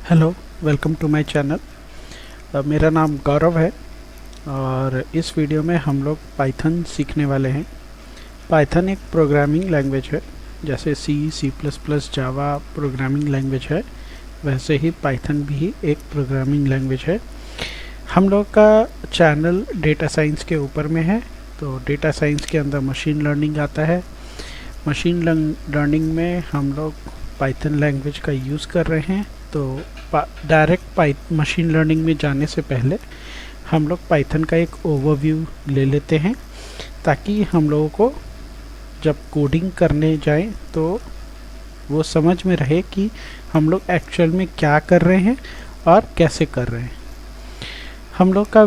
Hello, welcome to my channel. मेरा नाम गौरव है और इस वीडियो में हम लोग पाइथन सीखने वाले हैं। पाइथन एक प्रोग्रामिंग लैंग्वेज है। जैसे C plus plus Java programming language है, वैसे ही पाइथन भी एक प्रोग्रामिंग लैंग्वेज है। हम लोग का चैनल डेटा साइंस के ऊपर में है, तो डेटा साइंस के अंदर मशीन लर्निंग आता है। मशीन लर्निंग में हम लोग पाइथन लैंग्वेज का यूज़ कर रहे हैं। तो डायरेक्ट मशीन लर्निंग में जाने से पहले हम लोग पाइथन का एक ओवरव्यू ले लेते हैं, ताकि हम लोगों को जब कोडिंग करने जाएं तो वो समझ में रहे कि हम लोग एक्चुअल में क्या कर रहे हैं और कैसे कर रहे हैं। हम लोग का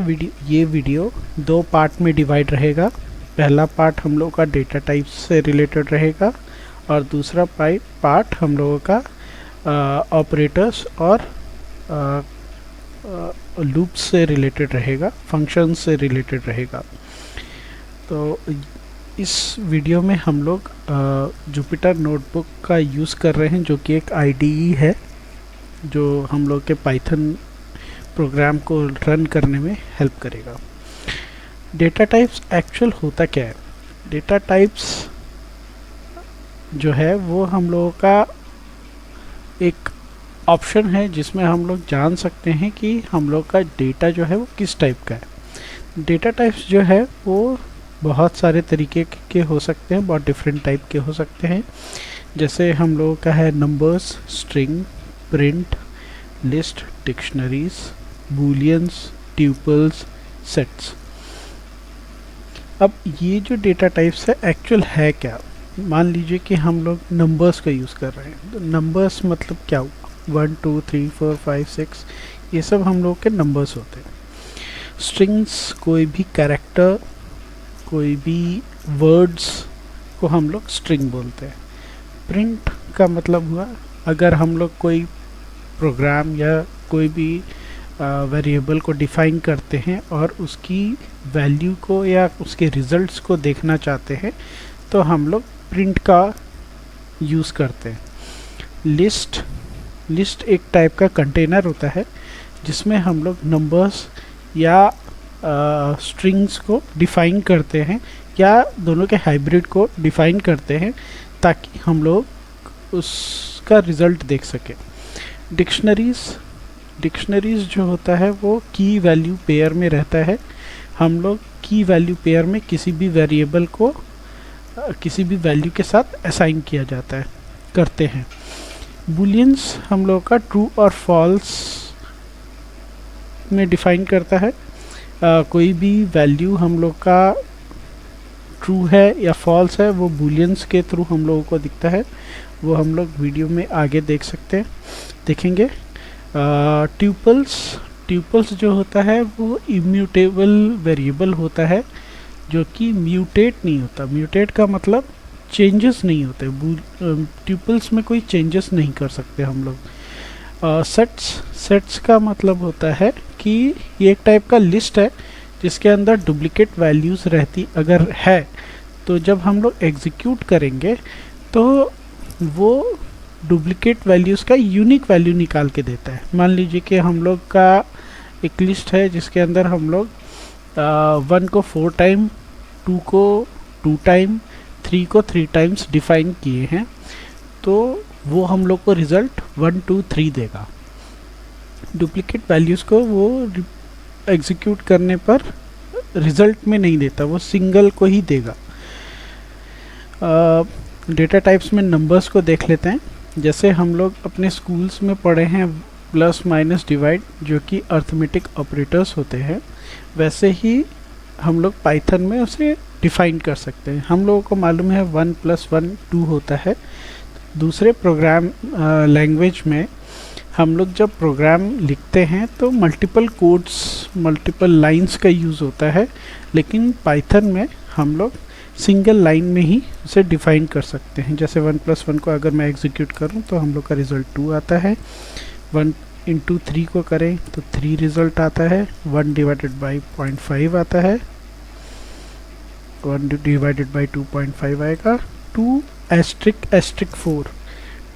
ये वीडियो दो पार्ट में डिवाइड रहेगा। पहला पार्ट हम लोग का डेटा टाइप्स से रिलेटेड रहेगा और दूसरा पार्ट हम लोगों का ऑपरेटर्स और लूप्स से रिलेटेड रहेगा, फंक्शंस से रिलेटेड रहेगा। तो इस वीडियो में हम लोग जुपिटर नोटबुक का यूज़ कर रहे हैं, जो कि एक आईडीई है जो हम लोग के पाइथन प्रोग्राम को रन करने में हेल्प करेगा। डेटा टाइप्स एक्चुअल होता क्या है? डेटा टाइप्स जो है वो हम लोगों का एक ऑप्शन है जिसमें हम लोग जान सकते हैं कि हम लोग का डेटा जो है वो किस टाइप का है। डेटा टाइप्स जो है वो बहुत सारे तरीके के हो सकते हैं, बहुत डिफरेंट टाइप के हो सकते हैं। जैसे हम लोगों का है numbers, string, print, list, dictionaries, booleans, tuples, sets. अब ये जो डेटा टाइप्स है एक्चुअल है क्या? मान लीजिए कि हम लोग नंबर्स का यूज़ कर रहे हैं, तो नंबर्स मतलब क्या हुआ? 1 2 3 4 5 6 ये सब हम लोग के नंबर्स होते हैं। स्ट्रिंग्स कोई भी कैरेक्टर, कोई भी वर्ड्स को हम लोग स्ट्रिंग बोलते हैं। प्रिंट का मतलब हुआ अगर हम लोग कोई प्रोग्राम या कोई भी वेरिएबल को डिफाइन करते हैं और उसकी वैल्यू को या उसके रिजल्ट्स को देखना चाहते हैं, तो हम लोग प्रिंट का यूज़ करते हैं। लिस्ट एक टाइप का कंटेनर होता है जिसमें हम लोग नंबर्स या स्ट्रिंग्स को डिफाइन करते हैं, या दोनों के हाइब्रिड को डिफाइन करते हैं, ताकि हम लोग उसका रिज़ल्ट देख सकें। डिक्शनरीज जो होता है वो की वैल्यू पेयर में रहता है। हम लोग की वैल्यू पेयर में किसी भी वेरिएबल को किसी भी वैल्यू के साथ असाइन किया जाता है, करते हैं। बूलियंस हम लोग का ट्रू और फॉल्स में डिफाइन करता है। कोई भी वैल्यू हम लोग का ट्रू है या फॉल्स है वो बूलियंस के थ्रू हम लोगों को दिखता है। वो हम लोग वीडियो में आगे देखेंगे। ट्यूपल्स जो होता है वो इम्यूटेबल वेरिएबल होता है, जो कि म्यूटेट नहीं होता। म्यूटेट का मतलब चेंजेस नहीं होते। ट्यूपल्स में कोई चेंजेस नहीं कर सकते हम लोग। सेट्स का मतलब होता है कि ये एक टाइप का लिस्ट है जिसके अंदर डुप्लीकेट वैल्यूज़ रहती अगर है, तो जब हम लोग एग्जीक्यूट करेंगे तो वो डुप्लीकेट वैल्यूज़ का यूनिक वैल्यू निकाल के देता है। मान लीजिए कि हम लोग का एक लिस्ट है जिसके अंदर हम लोग 1 को 4 टाइम, 2 को 2 टाइम, 3 को 3 टाइम्स डिफाइन किए हैं, तो वो हम लोग को रिज़ल्ट 1 2 3 देगा। डुप्लीकेट वैल्यूज़ को वो एग्जीक्यूट करने पर रिज़ल्ट में नहीं देता, वो सिंगल को ही देगा। डेटा टाइप्स में नंबर्स को देख लेते हैं। जैसे हम लोग अपने स्कूल्स में पढ़े हैं प्लस माइनस डिवाइड, जो कि अर्थमेटिक ऑपरेटर्स होते हैं, वैसे ही हम लोग पाइथन में उसे डिफाइन कर सकते हैं। हम लोगों को मालूम है 1 + 1 2 होता है। दूसरे प्रोग्राम लैंग्वेज में हम लोग जब प्रोग्राम लिखते हैं तो मल्टीपल कोड्स, मल्टीपल लाइंस का यूज़ होता है, लेकिन पाइथन में हम लोग सिंगल लाइन में ही उसे डिफाइन कर सकते हैं। जैसे 1 + 1 को अगर मैं एग्जीक्यूट करूं तो हम लोग का रिज़ल्ट 2 आता है। 1 × 3 को करें तो 3 रिज़ल्ट आता है। 1 / 0.5 आता है। 1 / 2.5 आएगा। 2 * 4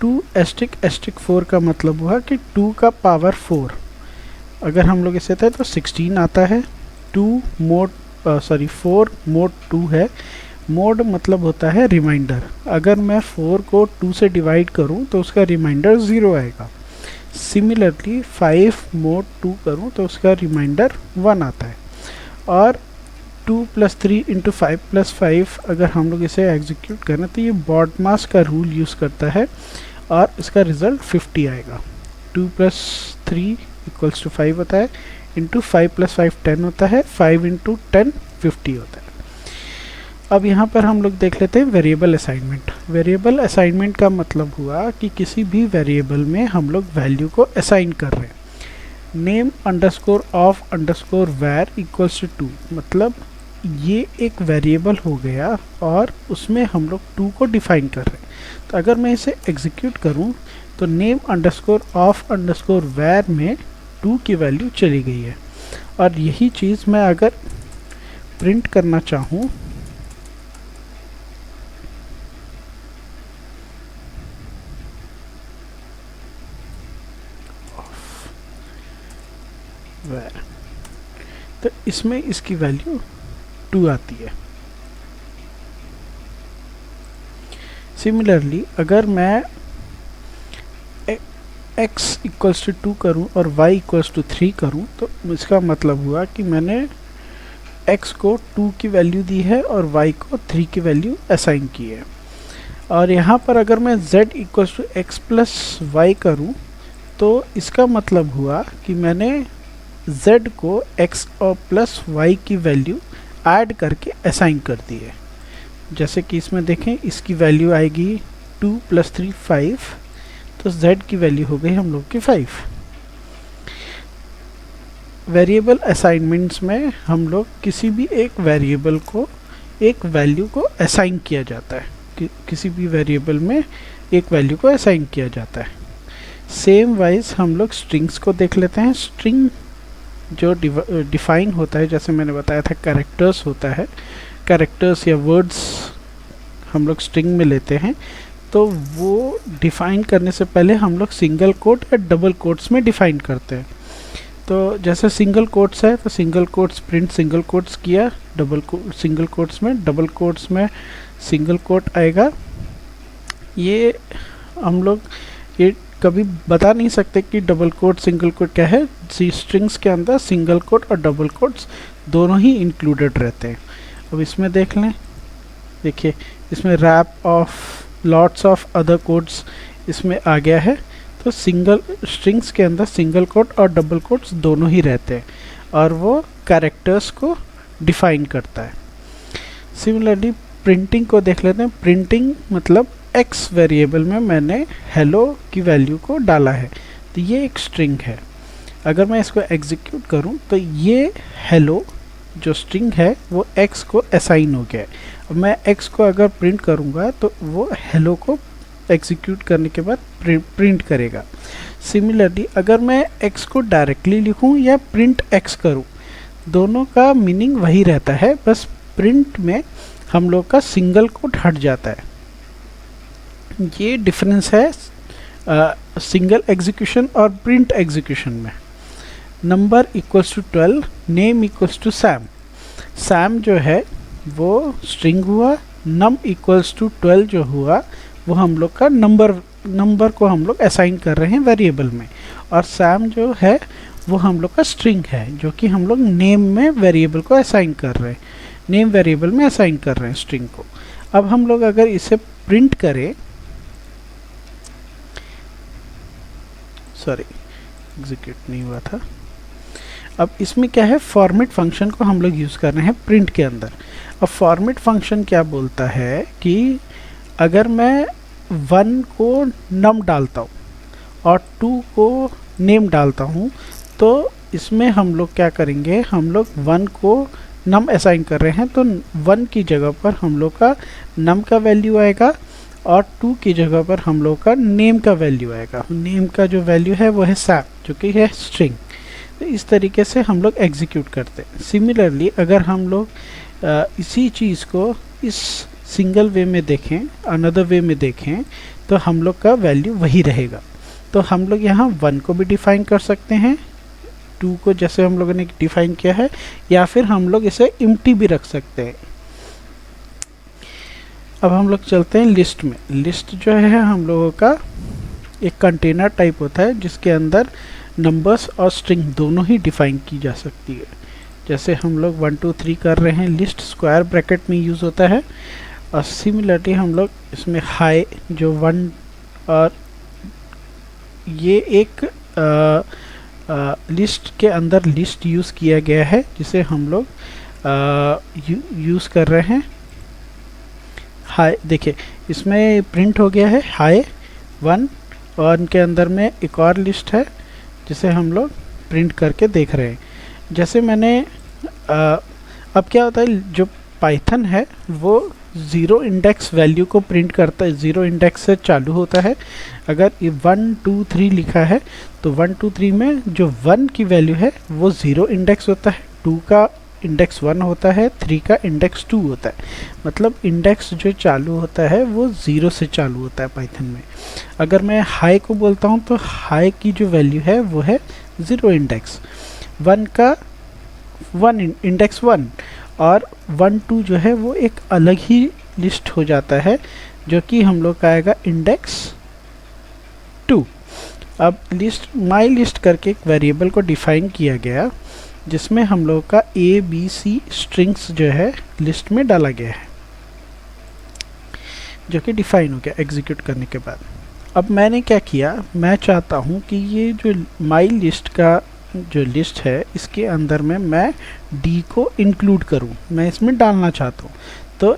टू एस्टिक एस्टिक 4 का मतलब हुआ कि 2 का पावर 4, अगर हम लोग इसे थे तो 16 आता है। 2 मोड 4 मोड 2 है। मोड मतलब होता है रिमाइंडर, अगर मैं 4 को 2 से डिवाइड करूं तो उसका रिमाइंडर 0 आएगा। सिमिलरली 5 मोड 2 करूं तो उसका रिमाइंडर 1 आता है। और 2 + 3 × 5 + 5 अगर हम लोग इसे एग्जीक्यूट करें तो ये बॉडमास का रूल यूज़ करता है और इसका रिज़ल्ट 50 आएगा। 2 + 3 = 5 होता है, इंटू 5 + 5 10 होता है, 5 × 10 50 होता है। अब यहाँ पर हम लोग देख लेते हैं वेरिएबल असाइनमेंट। वेरिएबल असाइनमेंट का मतलब हुआ कि किसी भी वेरिएबल में हम लोग वैल्यू को असाइन कर रहे हैं। नेम _of_ var = 2, मतलब ये एक वेरिएबल हो गया और उसमें हम लोग 2 को डिफाइन कर रहे हैं। तो अगर मैं इसे एग्जीक्यूट करूं तो नेम _of_ var में 2 की वैल्यू चली गई है। और यही चीज़ मैं अगर प्रिंट करना चाहूँ var, तो इसमें इसकी वैल्यू 2 आती है। सिमिलरली अगर मैं x = 2 करूं और y = 3 करूं तो इसका मतलब हुआ कि मैंने x को 2 की वैल्यू दी है और y को 3 की वैल्यू असाइन की है। और यहाँ पर अगर मैं z = x + y करूं तो इसका मतलब हुआ कि मैंने z को x और प्लस y की वैल्यू ऐड करके असाइन कर दी है। जैसे कि इसमें देखें, इसकी वैल्यू आएगी 2 + 3 5, तो z की वैल्यू हो गई हम लोग की 5। वेरिएबल असाइनमेंट्स में हम लोग किसी भी एक वेरिएबल को एक वैल्यू को असाइन किया जाता है, किसी भी वेरिएबल में एक वैल्यू को असाइन किया जाता है। सेम वाइज हम लोग स्ट्रिंग्स को देख लेते हैं। स्ट्रिंग जो डिफाइन होता है, जैसे मैंने बताया था कैरेक्टर्स होता है, कैरेक्टर्स या वर्ड्स हम लोग स्ट्रिंग में लेते हैं, तो वो डिफाइन करने से पहले हम लोग सिंगल कोट या डबल कोट्स में डिफाइन करते हैं। तो जैसे सिंगल कोट्स है तो single quotes print single quotes किया, सिंगल कोट्स में, डबल कोट्स में सिंगल कोट आएगा। ये हम लोग ये कभी बता नहीं सकते कि डबल कोट सिंगल कोट क्या है। स्ट्रिंग्स के अंदर सिंगल कोट और डबल कोट्स दोनों ही इंक्लूडेड रहते हैं। अब इसमें देख लें, देखिए इसमें wrap of lots of other quotes इसमें आ गया है। तो सिंगल स्ट्रिंग्स के अंदर सिंगल कोट और डबल कोट्स दोनों ही रहते हैं और वो कैरेक्टर्स को डिफाइन करता है। सिमिलरली प्रिंटिंग को देख लेते हैं। प्रिंटिंग मतलब x वेरिएबल में मैंने हेलो की वैल्यू को डाला है, तो ये एक स्ट्रिंग है। अगर मैं इसको एग्जीक्यूट करूं तो ये हेलो जो स्ट्रिंग है वो x को असाइन हो गया है। अब मैं x को अगर प्रिंट करूंगा तो वो हेलो को एग्जीक्यूट करने के बाद प्रिंट करेगा। सिमिलरली अगर मैं x को डायरेक्टली लिखूं या प्रिंट x करूं, दोनों का मीनिंग वही रहता है, बस प्रिंट में हम लोग का सिंगल कोट हट जाता है। ये डिफरेंस है सिंगल एग्जीक्यूशन और प्रिंट एग्जीक्यूशन में। Number = 12, name = Sam. सैम जो है वो स्ट्रिंग हुआ, नम = 12 जो हुआ वो हम लोग का नंबर को हम लोग असाइन कर रहे हैं वेरिएबल में, और सैम जो है वो हम लोग का स्ट्रिंग है जो कि हम लोग नेम में वेरिएबल को असाइन कर रहे हैं, नेम वेरिएबल में असाइन कर रहे हैं स्ट्रिंग को। अब हम लोग अगर इसे प्रिंट करें, सॉरी एग्जीक्यूट नहीं हुआ था। अब इसमें क्या है, फॉर्मेट फंक्शन को हम लोग यूज़ कर रहे हैं प्रिंट के अंदर। अब फॉर्मेट फंक्शन क्या बोलता है कि अगर मैं 1 को नम डालता हूँ और 2 को नेम डालता हूँ, तो इसमें हम लोग क्या करेंगे, हम लोग 1 को नम असाइन कर रहे हैं तो 1 की जगह पर हम लोग का नम का वैल्यू आएगा और 2 की जगह पर हम लोग का नेम का वैल्यू आएगा। नेम का जो वैल्यू है वो है सैम जो कि है स्ट्रिंग। तो इस तरीके से हम लोग एग्जीक्यूट करते हैं। सिमिलरली अगर हम लोग इसी चीज़ को इस सिंगल वे में देखें, अनदर वे में देखें, तो हम लोग का वैल्यू वही रहेगा। तो हम लोग यहाँ 1 को भी डिफाइन कर सकते हैं, 2 को जैसे हम लोगों ने डिफाइन किया है, या फिर हम लोग इसे एम्प्टी भी रख सकते हैं। अब हम लोग चलते हैं लिस्ट में। लिस्ट जो है हम लोगों का एक कंटेनर टाइप होता है जिसके अंदर नंबर्स और स्ट्रिंग दोनों ही डिफाइन की जा सकती है। जैसे हम लोग 1 2 3 कर रहे हैं, लिस्ट स्क्वायर ब्रैकेट में यूज़ होता है, और सिमिलरली हम लोग इसमें हाई जो 1 और ये एक लिस्ट के अंदर लिस्ट यूज़ किया गया है जिसे हम लोग यूज़ कर रहे हैं। हाई देखिए इसमें प्रिंट हो गया है हाई 1, और इनके अंदर में एक और लिस्ट है जिसे हम लोग प्रिंट करके देख रहे हैं। जैसे मैंने अब क्या होता है, जो पाइथन है वो 0 इंडेक्स वैल्यू को प्रिंट करता है, 0 इंडेक्स से चालू होता है। अगर 1 2 3 लिखा है तो 1 2 3 में जो 1 की वैल्यू है वो 0 इंडेक्स होता है, 2 का इंडेक्स 1 होता है, 3 का इंडेक्स 2 होता है। मतलब इंडेक्स जो चालू होता है वो 0 से चालू होता है पाइथन में। अगर मैं हाई को बोलता हूँ तो हाई की जो वैल्यू है वो है 0 इंडेक्स, 1 का 1 इंडेक्स 1, और 1 2 जो है वो एक अलग ही लिस्ट हो जाता है जो कि हम लोग का आएगा इंडेक्स 2। अब लिस्ट माई लिस्ट करके एक वेरिएबल को डिफाइन किया गया जिसमें हम लोग का ABC स्ट्रिंग्स जो है लिस्ट में डाला गया है, जो कि डिफाइन हो गया एग्जीक्यूट करने के बाद। अब मैंने क्या किया, मैं चाहता हूँ कि ये जो माई लिस्ट का जो लिस्ट है इसके अंदर में मैं D को इंक्लूड करूँ, मैं इसमें डालना चाहता हूँ। तो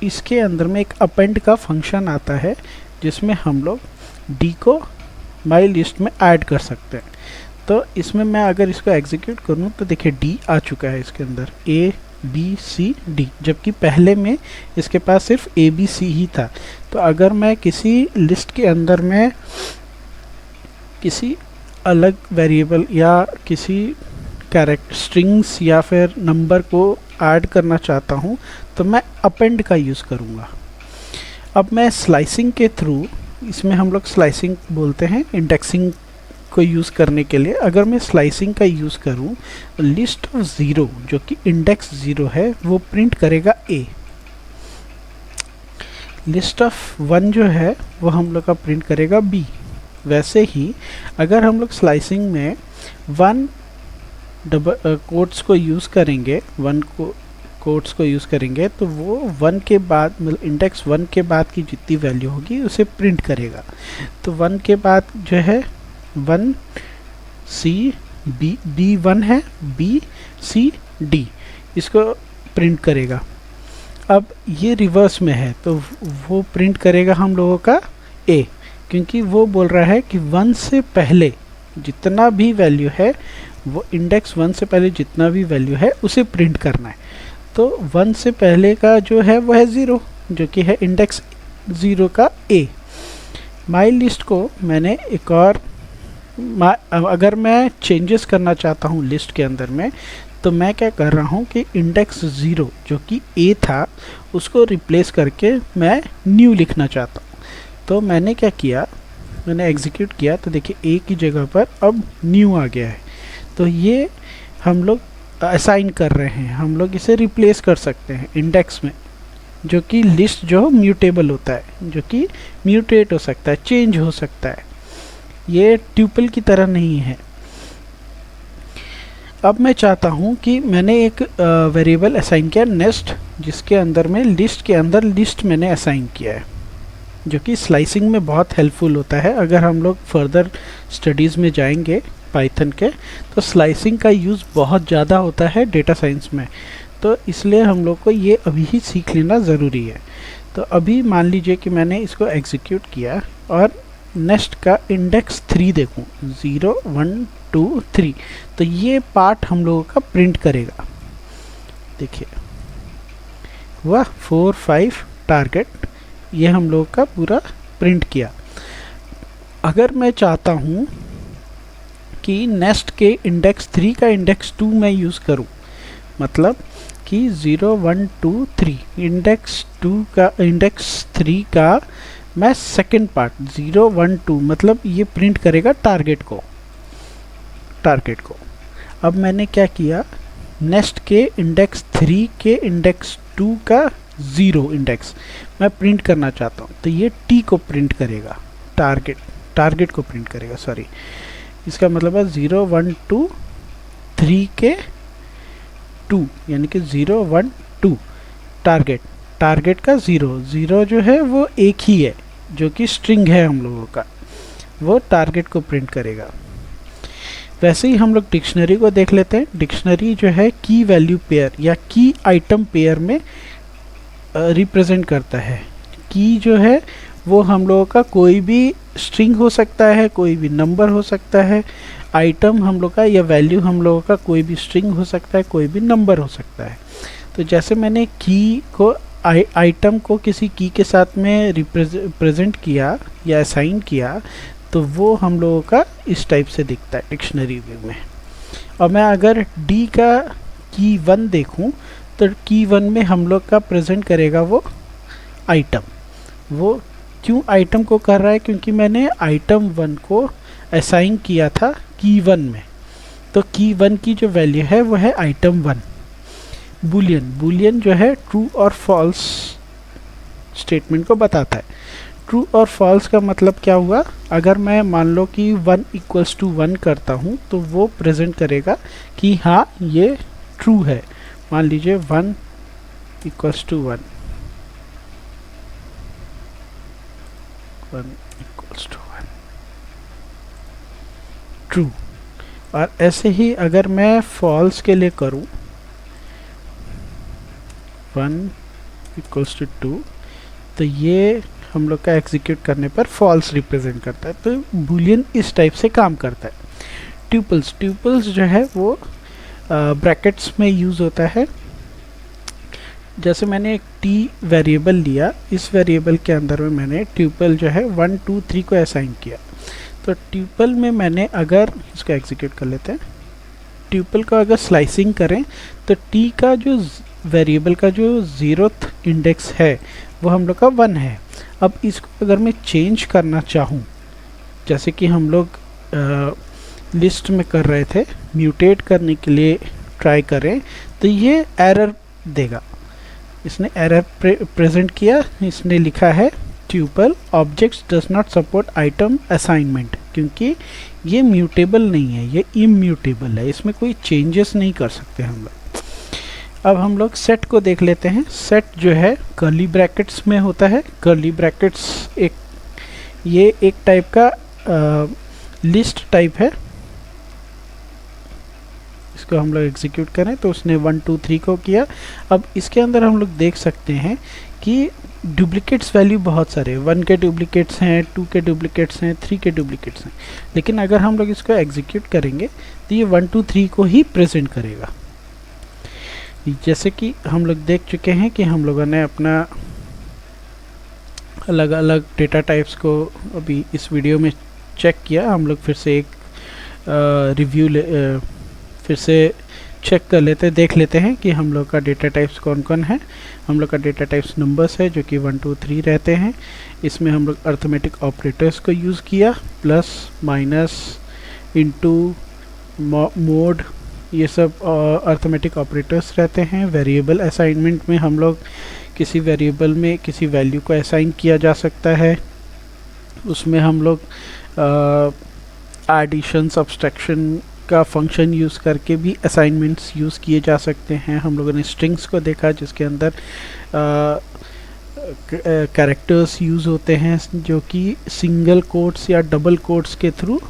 इसके अंदर में एक अपेंड का फंक्शन आता है जिसमें हम लोग D को माई लिस्ट में ऐड कर सकते हैं। तो इसमें मैं अगर इसको एग्जीक्यूट करूँ तो देखिए D आ चुका है इसके अंदर, ABCD, जबकि पहले में इसके पास सिर्फ ABC ही था। तो अगर मैं किसी लिस्ट के अंदर में किसी अलग वेरिएबल या किसी कैरेक्टर स्ट्रिंग्स या फिर नंबर को ऐड करना चाहता हूँ तो मैं अपेंड का यूज़ करूँगा। अब मैं स्लाइसिंग के थ्रू, इसमें हम लोग स्लाइसिंग बोलते हैं इंडेक्सिंग को यूज़ करने के लिए, अगर मैं स्लाइसिंग का यूज़ करूँ तो लिस्ट ऑफ 0 जो कि इंडेक्स 0 है वो प्रिंट करेगा A, लिस्ट ऑफ 1 जो है वो हम लोग का प्रिंट करेगा B। वैसे ही अगर हम लोग स्लाइसिंग में 1 डबल कोट्स को यूज़ करेंगे, 1 को कोट्स को यूज़ करेंगे तो वो 1 के बाद मतलब इंडेक्स 1 के बाद की जितनी वैल्यू होगी उसे प्रिंट करेगा। तो 1 के बाद जो है 1 C B 1 है, B C D इसको प्रिंट करेगा। अब ये रिवर्स में है तो वो प्रिंट करेगा हम लोगों का A, क्योंकि वो बोल रहा है कि 1 से पहले जितना भी वैल्यू है वो इंडेक्स 1 से पहले जितना भी वैल्यू है उसे प्रिंट करना है। तो 1 से पहले का जो है वो है 0 जो कि है इंडेक्स 0 का A। माई लिस्ट को मैंने एक और अगर मैं चेंजेस करना चाहता हूँ लिस्ट के अंदर में तो मैं क्या कर रहा हूँ कि इंडेक्स 0 जो कि A था उसको रिप्लेस करके मैं न्यू लिखना चाहता हूँ। तो मैंने क्या किया, मैंने एग्जीक्यूट किया तो देखिए A की जगह पर अब न्यू आ गया है। तो ये हम लोग असाइन कर रहे हैं, हम लोग इसे रिप्लेस कर सकते हैं इंडेक्स में, जो कि लिस्ट जो म्यूटेबल होता है, जो कि म्यूटेट हो सकता है, चेंज हो सकता है, ये ट्यूपल की तरह नहीं है। अब मैं चाहता हूँ कि मैंने एक वेरिएबल असाइन किया नेक्स्ट, जिसके अंदर में लिस्ट के अंदर लिस्ट मैंने असाइन किया है, जो कि स्लाइसिंग में बहुत हेल्पफुल होता है। अगर हम लोग फर्दर स्टडीज़ में जाएंगे पाइथन के तो स्लाइसिंग का यूज़ बहुत ज़्यादा होता है डेटा साइंस में, तो इसलिए हम लोग को ये अभी ही सीख लेना ज़रूरी है। तो अभी मान लीजिए कि मैंने इसको एग्जीक्यूट किया और नेक्स्ट का इंडेक्स 3 देखूं, 0 1 2 3, तो ये पार्ट हम लोगों का प्रिंट करेगा। देखिए हुआ 4 5 टारगेट, ये हम लोग का पूरा प्रिंट किया। अगर मैं चाहता हूँ कि नेक्स्ट के इंडेक्स 3 का इंडेक्स 2 मैं यूज़ करूँ, मतलब कि 0 1 2 3 इंडेक्स 2 का इंडेक्स 3 का मैं सेकंड पार्ट 0 1 2 मतलब ये प्रिंट करेगा टारगेट को। अब मैंने क्या किया, नेक्स्ट के इंडेक्स 3 के इंडेक्स 2 का 0 इंडेक्स मैं प्रिंट करना चाहता हूँ, तो ये टी को प्रिंट करेगा, टारगेट को प्रिंट करेगा, सॉरी। इसका मतलब है 0 1 2 3 के 2 यानी कि 0 1 2 टारगेट का 0 जो है वो एक ही है, जो कि स्ट्रिंग है हम लोगों का, वो टारगेट को प्रिंट करेगा। वैसे ही हम लोग डिक्शनरी को देख लेते हैं। डिक्शनरी जो है की वैल्यू पेयर या की आइटम पेयर में रिप्रेजेंट करता है। की जो है वो हम लोगों का कोई भी स्ट्रिंग हो सकता है, कोई भी नंबर हो सकता है। आइटम हम लोग का या वैल्यू हम लोगों का कोई भी स्ट्रिंग हो सकता है, कोई भी नंबर हो सकता है। तो जैसे मैंने की को आइटम को किसी की के साथ में रिप्रेजेंट किया या असाइन किया, तो वो हम लोगों का इस टाइप से दिखता है डिक्शनरी व्यू में। और मैं अगर डी का की 1 देखूं, तो की 1 में हम लोग का प्रेजेंट करेगा वो आइटम। वो क्यों आइटम को कर रहा है, क्योंकि मैंने आइटम 1 को असाइन किया था की 1 में। तो की 1 की जो वैल्यू है वो है आइटम 1। बुलियन जो है ट्रू और फॉल्स स्टेटमेंट को बताता है। ट्रू और फॉल्स का मतलब क्या हुआ, अगर मैं मान लो कि 1 इक्वल्स टू 1 करता हूँ, तो वो प्रेजेंट करेगा कि हाँ ये ट्रू है। मान लीजिए 1 equals to 1 equals to 1 true. और ऐसे ही अगर मैं फॉल्स के लिए करूँ 1 इक्वल्स टू 2, तो ये हम लोग का एग्जीक्यूट करने पर फॉल्स रिप्रेजेंट करता है। तो बूलियन इस टाइप से काम करता है। ट्यूपल्स जो है वो ब्रैकेट्स में यूज़ होता है। जैसे मैंने एक टी वेरिएबल लिया, इस वेरिएबल के अंदर में मैंने ट्यूपल जो है 1 2 3 को असाइन किया। तो ट्यूपल में मैंने अगर इसको एग्जीक्यूट कर लेते हैं, ट्यूपल को अगर स्लाइसिंग करें तो टी का जो वेरिएबल का जो 0th इंडेक्स है वो हम लोग का 1 है। अब इसको अगर मैं चेंज करना चाहूँ, जैसे कि हम लोग लिस्ट में कर रहे थे, म्यूटेट करने के लिए ट्राई करें, तो ये एरर देगा। इसने एरर प्रेजेंट किया, इसने लिखा है tuple objects does not support item assignment, क्योंकि ये म्यूटेबल नहीं है, ये इम्यूटेबल है, इसमें कोई चेंजेस नहीं कर सकते हम लोग। अब हम लोग सेट को देख लेते हैं। सेट जो है कर्ली ब्रैकेट्स में होता है। कर्ली ब्रैकेट्स ये एक टाइप का लिस्ट टाइप है। इसको हम लोग एग्जीक्यूट करें तो उसने 1 2 3 को किया। अब इसके अंदर हम लोग देख सकते हैं कि डुप्लीकेट्स वैल्यू बहुत सारे, 1 के डुप्लीकेट्स हैं, 2 के डुप्लीकेट्स हैं, 3 के डुप्लीकेट्स हैं। लेकिन अगर हम लोग इसको एग्जीक्यूट करेंगे तो ये 1 2 3 को ही प्रेजेंट करेगा। जैसे कि हम लोग देख चुके हैं कि हम लोगों ने अपना अलग अलग डेटा टाइप्स को अभी इस वीडियो में चेक किया। हम लोग फिर से एक रिव्यू फिर से चेक कर लेते, देख लेते हैं कि हम लोग का डेटा टाइप्स कौन कौन है। हम लोग का डेटा टाइप्स नंबर्स है, जो कि 1 2 3 रहते हैं। इसमें हम लोग अर्थमेटिक ऑपरेटर्स को यूज़ किया, प्लस माइनस इनटू मोड, ये सब अर्थमेटिक ऑपरेटर्स रहते हैं। वेरिएबल असाइनमेंट में हम लोग किसी वेरिएबल में किसी वैल्यू को असाइन किया जा सकता है। उसमें हम लोग एडिशन सब्सट्रैक्शन का फंक्शन यूज़ करके भी असाइनमेंट्स यूज़ किए जा सकते हैं। हम लोगों ने स्ट्रिंग्स को देखा, जिसके अंदर कैरेक्टर्स यूज़ होते हैं, जो कि सिंगल कोट्स या डबल कोट्स के थ्रू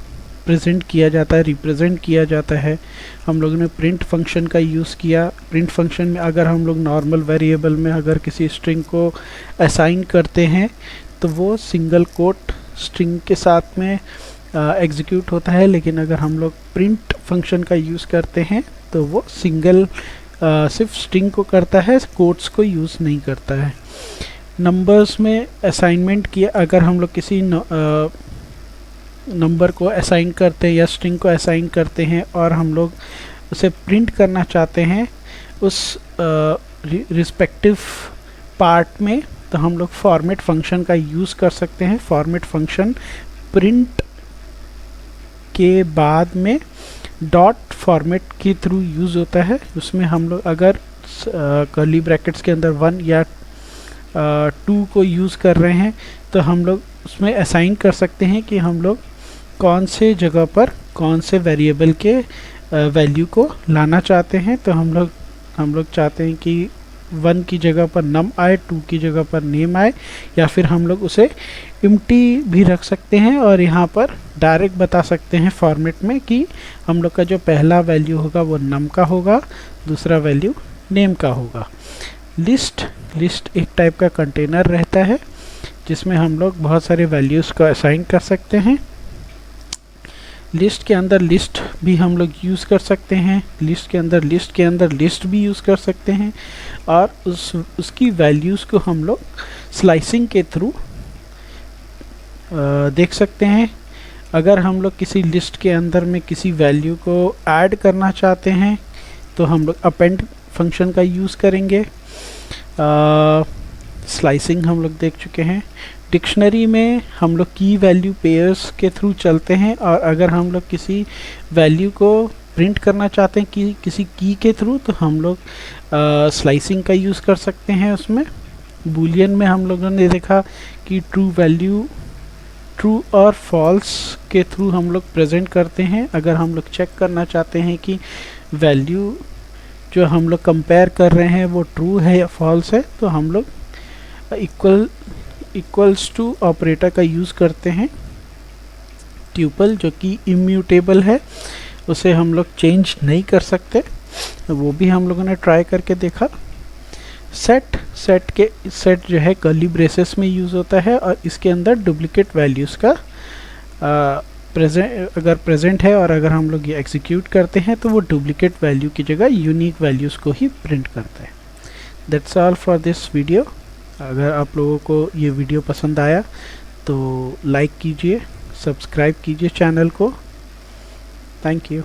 प्रेजेंट किया जाता है, रिप्रेजेंट किया जाता है। हम लोगों ने प्रिंट फंक्शन का यूज़ किया। प्रिंट फंक्शन में अगर हम लोग नॉर्मल वेरिएबल में अगर किसी स्ट्रिंग को असाइन करते हैं, तो वो सिंगल कोट स्ट्रिंग के साथ में एग्जीक्यूट होता है। लेकिन अगर हम लोग प्रिंट फंक्शन का यूज़ करते हैं, तो वो सिंगल सिर्फ स्ट्रिंग को करता है, कोट्स को यूज़ नहीं करता है। नंबर्स में असाइनमेंट किया, अगर हम लोग किसी नंबर को असाइन करते हैं या स्ट्रिंग को असाइन करते हैं और हम लोग उसे प्रिंट करना चाहते हैं, उस रिस्पेक्टिव पार्ट में तो हम लोग फॉर्मेट फंक्शन का यूज़ कर सकते हैं। फॉर्मेट फंक्शन प्रिंट के बाद में डॉट फॉर्मेट के थ्रू यूज़ होता है। उसमें हम लोग अगर कर्ली ब्रैकेट्स के अंदर 1 या 2 को यूज़ कर रहे हैं तो हम लोग उसमें असाइन कर सकते हैं कि हम लोग कौन से जगह पर कौन से वेरिएबल के वैल्यू को लाना चाहते हैं। तो हम लोग चाहते हैं कि 1 की जगह पर num आए, 2 की जगह पर name आए, या फिर हम लोग उसे empty भी रख सकते हैं और यहाँ पर डायरेक्ट बता सकते हैं फॉर्मेट में कि हम लोग का जो पहला वैल्यू होगा वो num का होगा, दूसरा वैल्यू name का होगा। लिस्ट एक टाइप का कंटेनर रहता है जिसमें हम लोग बहुत सारे वैल्यूज़ को असाइन कर सकते हैं। लिस्ट के अंदर लिस्ट भी हम लोग यूज़ कर सकते हैं, लिस्ट के अंदर लिस्ट भी यूज़ कर सकते हैं, और उसकी वैल्यूज़ को हम लोग स्लाइसिंग के थ्रू देख सकते हैं। अगर हम लोग किसी लिस्ट के अंदर में किसी वैल्यू को ऐड करना चाहते हैं तो हम लोग अपेंड फंक्शन का यूज़ करेंगे। स्लाइसिंग हम लोग देख चुके हैं। डिक्शनरी में हम लोग की वैल्यू पेयर्स के थ्रू चलते हैं, और अगर हम लोग किसी वैल्यू को प्रिंट करना चाहते हैं कि किसी की के थ्रू, तो हम लोग स्लाइसिंग का यूज़ कर सकते हैं। उसमें बूलियन में हम लोगों ने देखा कि ट्रू और फॉल्स के थ्रू हम लोग प्रेजेंट करते हैं। अगर हम लोग चेक करना चाहते हैं कि वैल्यू जो हम लोग कंपेयर कर रहे हैं वो ट्रू है या फॉल्स है, तो हम लोग इक्वल्स टू ऑपरेटर का यूज़ करते हैं। ट्यूपल जो कि इम्यूटेबल है, उसे हम लोग चेंज नहीं कर सकते, वो भी हम लोगों ने ट्राई करके देखा। सेट जो है कर्ली ब्रेसेस में यूज़ होता है, और इसके अंदर डुप्लीकेट वैल्यूज़ का अगर प्रेजेंट है और अगर हम लोग ये एग्जीक्यूट करते हैं तो वो डुप्लीकेट वैल्यू की जगह यूनिक वैल्यूज़ को ही प्रिंट करता है। That's all for this video. अगर आप लोगों को ये वीडियो पसंद आया तो लाइक कीजिए, सब्सक्राइब कीजिए चैनल को। Thank you.